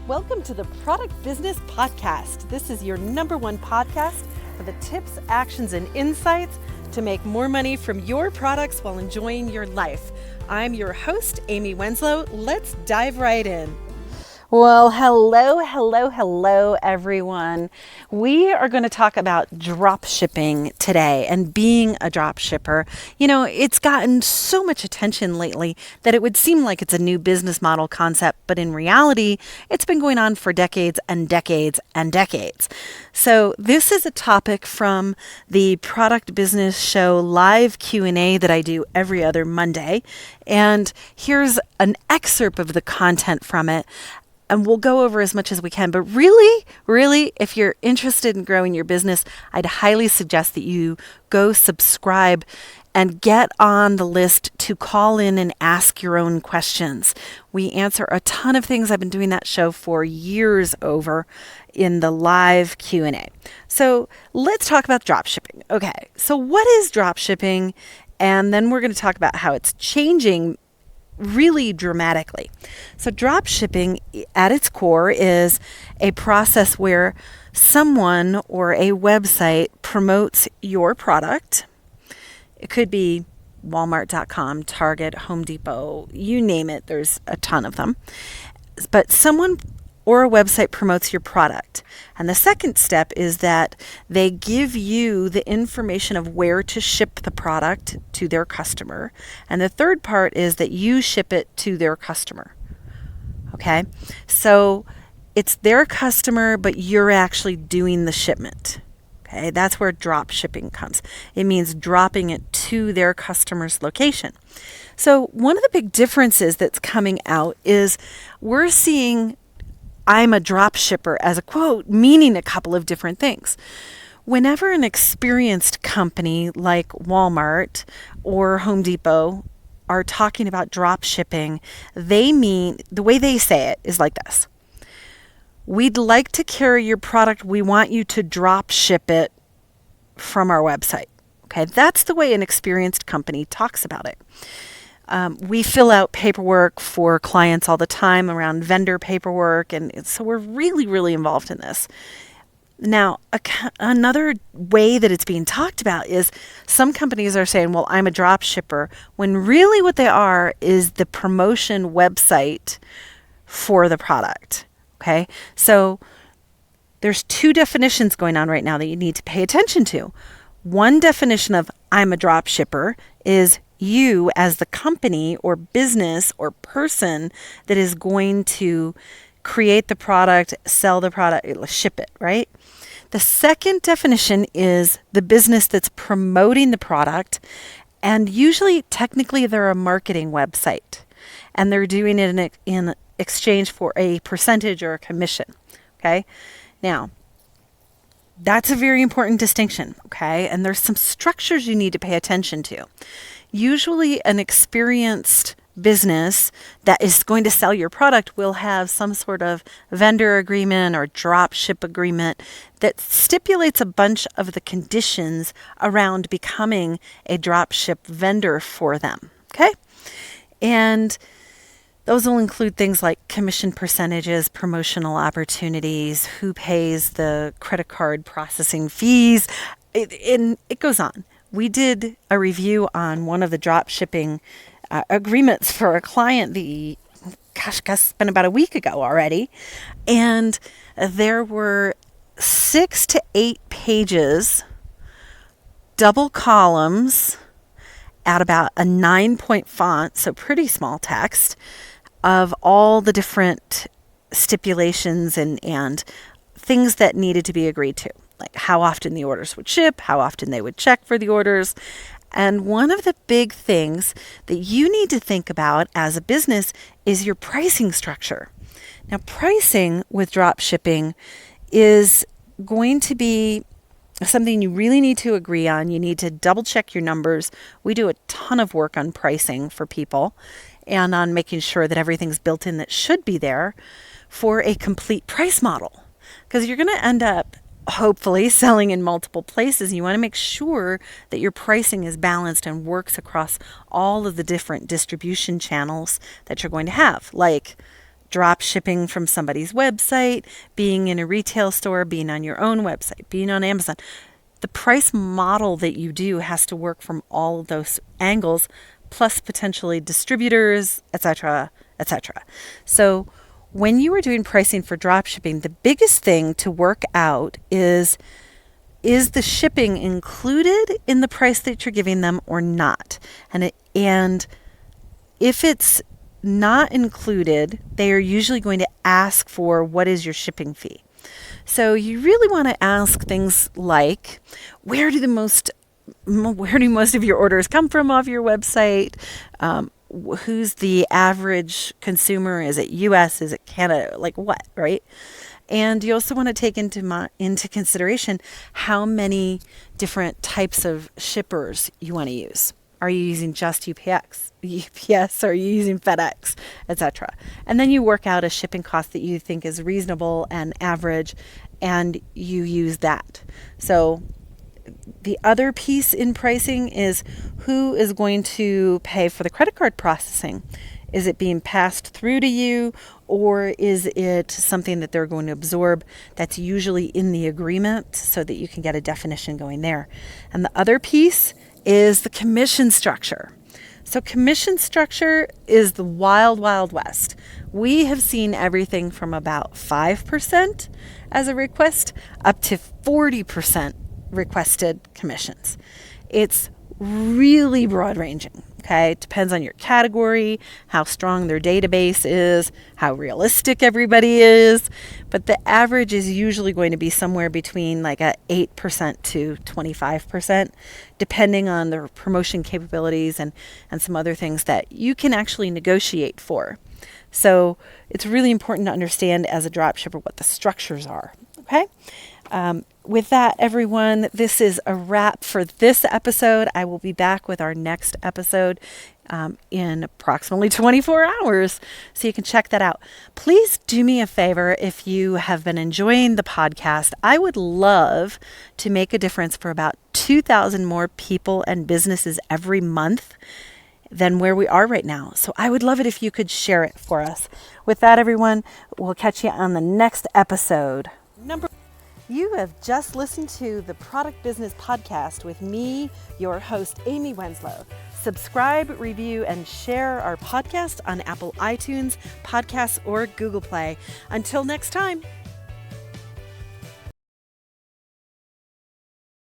Welcome to the Product Business Podcast. This is your number one podcast for the tips, actions, and insights to make more money from your products while enjoying your life. I'm your host, Amy Winslow. Let's dive right in. Well, hello, everyone. We are going to talk about drop shipping today and being a drop shipper. You know, it's gotten so much attention lately that it would seem like it's a new business model concept, but in reality, it's been going on for decades and decades and decades. So this is a topic from the Product Business Show live Q&A that I do every other Monday. And here's an excerpt of the content from it. And we'll go over as much as we can. But really, if you're interested in growing your business, I'd highly suggest that you go subscribe and get on the list to call in and ask your own questions. We answer a ton of things. I've been doing that show for years over in the live Q&A. So let's talk about dropshipping. Okay, so what is dropshipping? And then we're going to talk about how it's changing really dramatically. So drop shipping at its core is a process where someone or a website promotes your product. It could be Walmart.com, Target, Home Depot, you name it. There's a ton of them. But someone or a website promotes your product. And the second step is that they give you the information of where to ship the product to their customer. And the third part is that you ship it to their customer. Okay? So it's their customer, but you're actually doing the shipment. Okay? That's where drop shipping comes. It means dropping it to their customer's location. So one of the big differences that's coming out is we're seeing I'm a drop shipper as a quote, meaning a couple of different things. Whenever an experienced company like Walmart or Home Depot are talking about drop shipping, they mean, the way they say it is like this. We'd like to carry your product. We want you to drop ship it from our website. Okay, that's the way an experienced company talks about it. We fill out paperwork for clients all the time around vendor paperwork. And so we're really involved in this. Now, another way that it's being talked about is some companies are saying, well, I'm a drop shipper, when really what they are is the promotion website for the product. Okay, so there's two definitions going on right now that you need to pay attention to. One definition of I'm a drop shipper is you as the company or business or person that is going to create the product, sell the product, ship it, right? The second definition is the business that's promoting the product, and usually technically they're a marketing website and they're doing it in exchange for a percentage or a commission. Okay, now that's a very important distinction. Okay, and there's some structures you need to pay attention to. Usually an experienced business that is going to sell your product will have some sort of vendor agreement or drop ship agreement that stipulates a bunch of the conditions around becoming a drop ship vendor for them. Okay? And those will include things like commission percentages, promotional opportunities, who pays the credit card processing fees, and it goes on. We did a review on one of the drop shipping agreements for a client it's been about a week ago already. And there were 6 to 8 pages, double columns at about a 9-point font, so pretty small text, of all the different stipulations and things that needed to be agreed to. Like how often the orders would ship, how often they would check for the orders. And one of the big things that you need to think about as a business is your pricing structure. Now, pricing with drop shipping is going to be something you really need to agree on. You need to double check your numbers. We do a ton of work on pricing for people and on making sure that everything's built in that should be there for a complete price model. Because you're going to end up hopefully selling in multiple places. You want to make sure that your pricing is balanced and works across all of the different distribution channels that you're going to have, like drop shipping from somebody's website, being in a retail store, being on your own website, being on Amazon. The price model that you do has to work from all of those angles, plus potentially distributors, etc., etc. So when you are doing pricing for drop shipping, the biggest thing to work out is the shipping included in the price that you're giving them or not? And if it's not included, they are usually going to ask for what is your shipping fee. So you really want to ask things like, where do most of your orders come from off your website? Who's the average consumer? Is it US? Is it Canada? Like what, right? And you also want to take into consideration how many different types of shippers you want to use. Are you using just UPS? Are you using FedEx, etc.? And then you work out a shipping cost that you think is reasonable and average, and you use that. So the other piece in pricing is who is going to pay for the credit card processing. Is it being passed through to you, or is it something that they're going to absorb that's usually in the agreement so that you can get a definition going there? And the other piece is the commission structure. So commission structure is the wild, wild west. We have seen everything from about 5% as a request up to 40% requested commissions. It's really broad ranging. Okay, it depends on your category, how strong their database is, how realistic everybody is. But the average is usually going to be somewhere between like a 8% to 25%, depending on the promotion capabilities and some other things that you can actually negotiate for. So it's really important to understand as a dropshipper what the structures are. Okay. With that, everyone, this is a wrap for this episode. I will be back with our next episode in approximately 24 hours, so you can check that out. Please do me a favor if you have been enjoying the podcast. I would love to make a difference for about 2,000 more people and businesses every month than where we are right now. So I would love it if you could share it for us. With that, everyone, we'll catch you on the next episode. You have just listened to the Product Business Podcast with me, your host, Amy Wenslow. Subscribe, review, and share our podcast on Apple iTunes, Podcasts, or Google Play. Until next time.